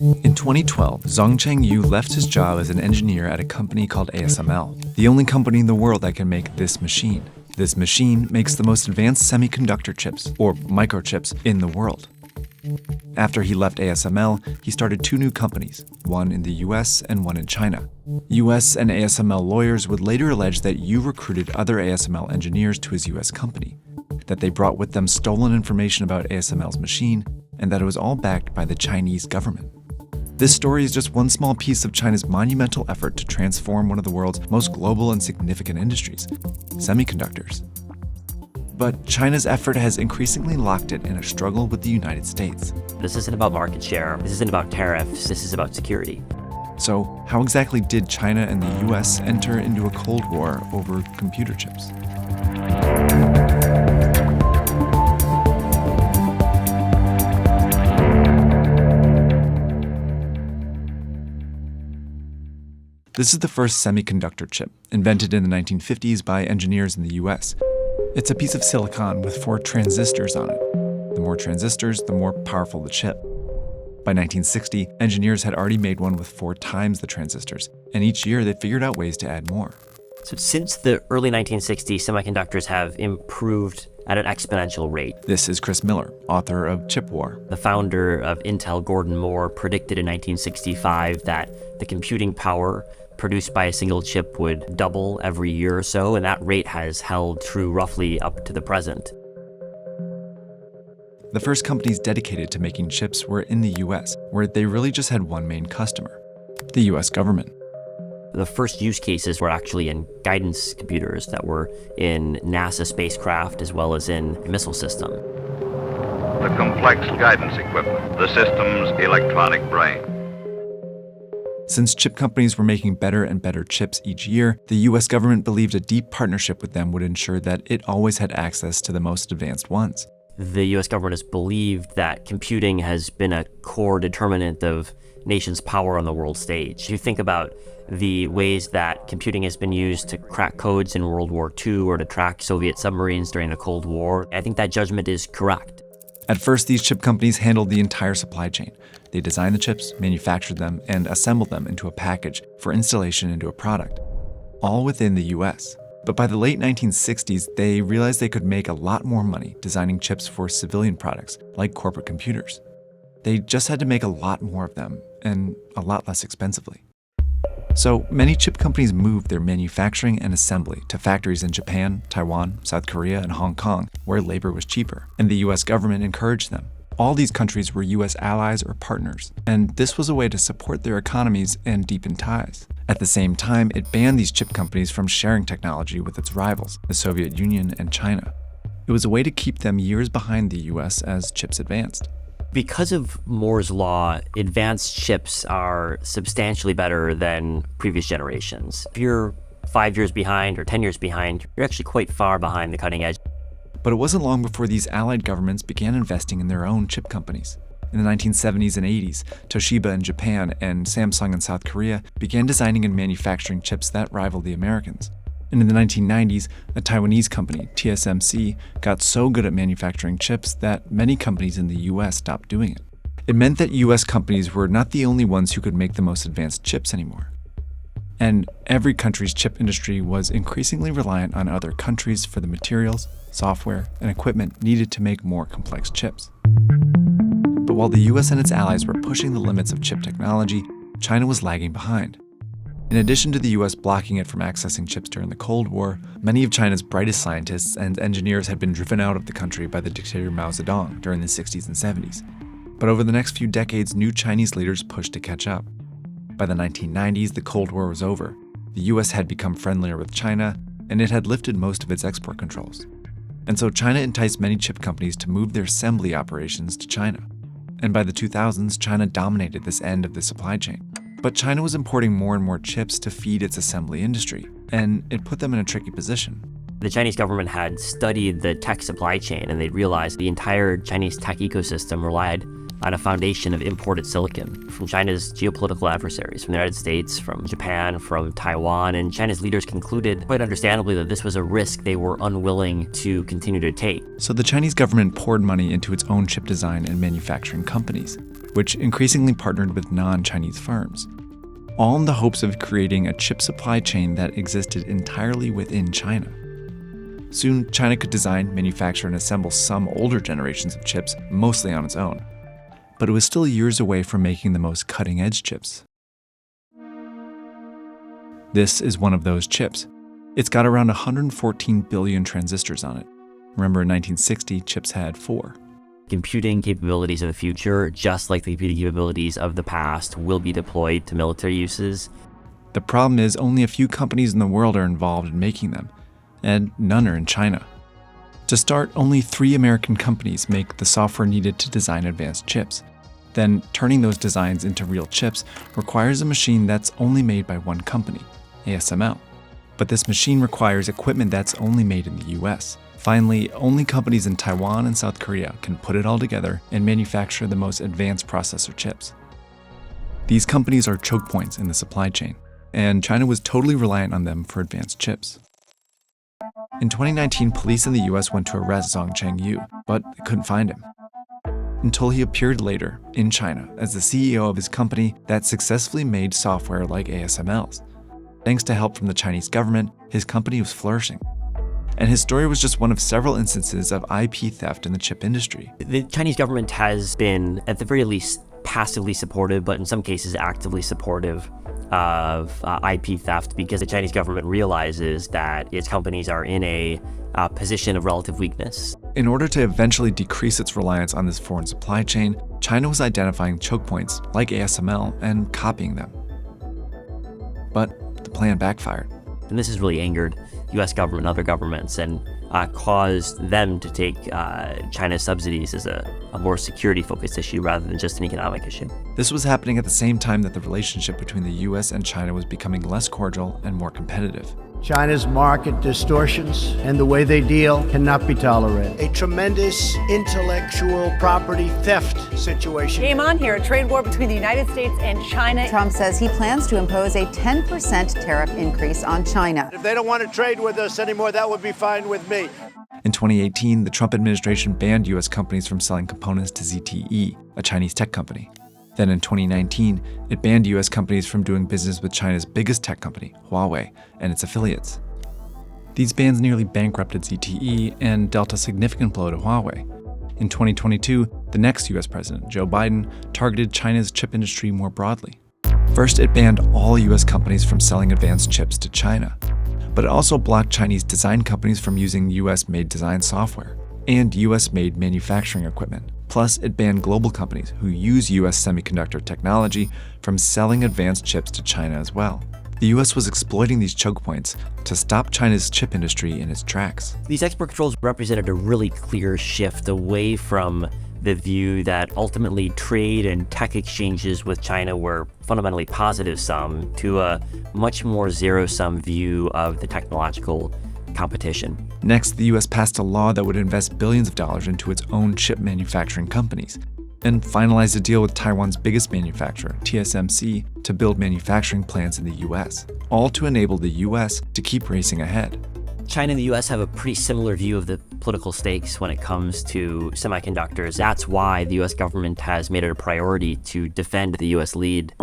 In 2012, Zhongcheng Yu left his job as an engineer at a company called ASML, the only company in the world that can make this machine. This machine makes the most advanced semiconductor chips, or microchips, in the world. After he left ASML, he started two new companies, one in the US and one in China. US and ASML lawyers would later allege that Yu recruited other ASML engineers to his US company, that they brought with them stolen information about ASML's machine, and that it was all backed by the Chinese government. This story is just one small piece of China's monumental effort to transform one of the world's most global and significant industries, semiconductors. But China's effort has increasingly locked it in a struggle with the United States. This isn't about market share. This isn't about tariffs. This is about security. So how exactly did China and the US enter into a Cold War over computer chips? This is the first semiconductor chip, invented in the 1950s by engineers in the US. It's a piece of silicon with 4 transistors on it. The more transistors, the more powerful the chip. By 1960, engineers had already made one with 4 times the transistors, and each year they figured out ways to add more. So since the early 1960s, semiconductors have improved at an exponential rate. This is Chris Miller, author of Chip War. The founder of Intel, Gordon Moore, predicted in 1965 that the computing power produced by a single chip would double every year or so, and that rate has held true roughly up to the present. The first companies dedicated to making chips were in the US, where they really just had one main customer, the US government. The first use cases were actually in guidance computers that were in NASA spacecraft as well as in missile system. The complex guidance equipment, the system's electronic brain. Since chip companies were making better and better chips each year, the US government believed a deep partnership with them would ensure that it always had access to the most advanced ones. The US government has believed that computing has been a core determinant of nations' power on the world stage. You think about the ways that computing has been used to crack codes in World War II or to track Soviet submarines during the Cold War. I think that judgment is correct. At first, these chip companies handled the entire supply chain. They designed the chips, manufactured them, and assembled them into a package for installation into a product, all within the US. But by the late 1960s, they realized they could make a lot more money designing chips for civilian products, like corporate computers. They just had to make a lot more of them, and a lot less expensively. So many chip companies moved their manufacturing and assembly to factories in Japan, Taiwan, South Korea, and Hong Kong, where labor was cheaper, and the US government encouraged them. All these countries were US allies or partners, and this was a way to support their economies and deepen ties. At the same time, it banned these chip companies from sharing technology with its rivals, the Soviet Union and China. It was a way to keep them years behind the US as chips advanced. Because of Moore's law, advanced chips are substantially better than previous generations. If you're 5 years behind or 10 years behind, you're actually quite far behind the cutting edge. But it wasn't long before these allied governments began investing in their own chip companies. In the 1970s and 80s, Toshiba in Japan and Samsung in South Korea began designing and manufacturing chips that rivaled the Americans. And in the 1990s, a Taiwanese company, TSMC, got so good at manufacturing chips that many companies in the US stopped doing it. It meant that US companies were not the only ones who could make the most advanced chips anymore. And every country's chip industry was increasingly reliant on other countries for the materials, software, and equipment needed to make more complex chips. But while the US and its allies were pushing the limits of chip technology, China was lagging behind. In addition to the US blocking it from accessing chips during the Cold War, many of China's brightest scientists and engineers had been driven out of the country by the dictator Mao Zedong during the 60s and 70s. But over the next few decades, new Chinese leaders pushed to catch up. By the 1990s, the Cold War was over. The US had become friendlier with China, and it had lifted most of its export controls. And so China enticed many chip companies to move their assembly operations to China. And by the 2000s, China dominated this end of the supply chain. But China was importing more and more chips to feed its assembly industry, and it put them in a tricky position. The Chinese government had studied the tech supply chain, and they realized the entire Chinese tech ecosystem relied on a foundation of imported silicon from China's geopolitical adversaries, from the United States, from Japan, from Taiwan, and China's leaders concluded, quite understandably, that this was a risk they were unwilling to continue to take. So the Chinese government poured money into its own chip design and manufacturing companies. which increasingly partnered with non-Chinese firms, all in the hopes of creating a chip supply chain that existed entirely within China. Soon, China could design, manufacture, and assemble some older generations of chips mostly on its own. But it was still years away from making the most cutting-edge chips. This is one of those chips. It's got around 114 billion transistors on it. Remember, in 1960, chips had 4. Computing capabilities of the future, just like the computing capabilities of the past, will be deployed to military uses. The problem is only a few companies in the world are involved in making them, and none are in China. To start, only 3 American companies make the software needed to design advanced chips. Then, turning those designs into real chips requires a machine that's only made by one company, ASML. But this machine requires equipment that's only made in the US. Finally, only companies in Taiwan and South Korea can put it all together and manufacture the most advanced processor chips. These companies are choke points in the supply chain, and China was totally reliant on them for advanced chips. In 2019, police in the US went to arrest Zhong Chengyu, but they couldn't find him. Until he appeared later, in China, as the CEO of his company that successfully made software like ASML's. Thanks to help from the Chinese government, his company was flourishing. And his story was just one of several instances of IP theft in the chip industry. The Chinese government has been, at the very least, passively supportive, but in some cases actively supportive of IP theft, because the Chinese government realizes that its companies are in a position of relative weakness. In order to eventually decrease its reliance on this foreign supply chain, China was identifying choke points like ASML and copying them. But the plan backfired. And this has really angered U.S. government and other governments and caused them to take China's subsidies as a more security-focused issue rather than just an economic issue. This was happening at the same time that the relationship between the U.S. and China was becoming less cordial and more competitive. China's market distortions and the way they deal cannot be tolerated. A tremendous intellectual property theft situation. Game on here, a trade war between the United States and China. Trump says he plans to impose a 10% tariff increase on China. If they don't want to trade with us anymore, that would be fine with me. In 2018, the Trump administration banned U.S. companies from selling components to ZTE, a Chinese tech company. Then in 2019, it banned U.S. companies from doing business with China's biggest tech company, Huawei, and its affiliates. These bans nearly bankrupted ZTE and dealt a significant blow to Huawei. In 2022, the next U.S. president, Joe Biden, targeted China's chip industry more broadly. First, it banned all U.S. companies from selling advanced chips to China, but it also blocked Chinese design companies from using U.S.-made design software and U.S.-made manufacturing equipment. Plus, it banned global companies who use U.S. semiconductor technology from selling advanced chips to China as well. The U.S. was exploiting these choke points to stop China's chip industry in its tracks. These export controls represented a really clear shift away from the view that ultimately trade and tech exchanges with China were fundamentally positive sum to a much more zero-sum view of the technological competition. Next, the U.S. passed a law that would invest billions of dollars into its own chip manufacturing companies, and finalized a deal with Taiwan's biggest manufacturer, TSMC, to build manufacturing plants in the U.S., all to enable the U.S. to keep racing ahead. China and the U.S. have a pretty similar view of the political stakes when it comes to semiconductors. That's why the U.S. government has made it a priority to defend the U.S. lead.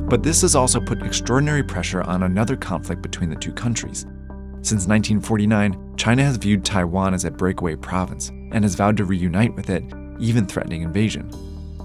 But this has also put extraordinary pressure on another conflict between the two countries. Since 1949, China has viewed Taiwan as a breakaway province and has vowed to reunite with it, even threatening invasion.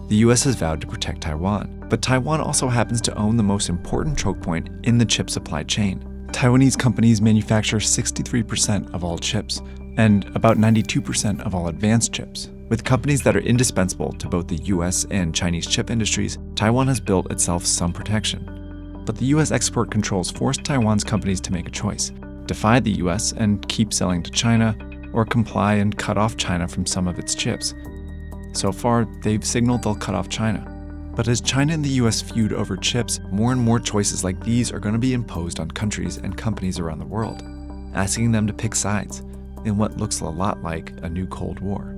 The US has vowed to protect Taiwan, but Taiwan also happens to own the most important choke point in the chip supply chain. Taiwanese companies manufacture 63% of all chips and about 92% of all advanced chips. With companies that are indispensable to both the US and Chinese chip industries, Taiwan has built itself some protection. But the US export controls forced Taiwan's companies to make a choice: defy the US and keep selling to China, or comply and cut off China from some of its chips. So far, they've signaled they'll cut off China. But as China and the US feud over chips, more and more choices like these are going to be imposed on countries and companies around the world, asking them to pick sides in what looks a lot like a new Cold War.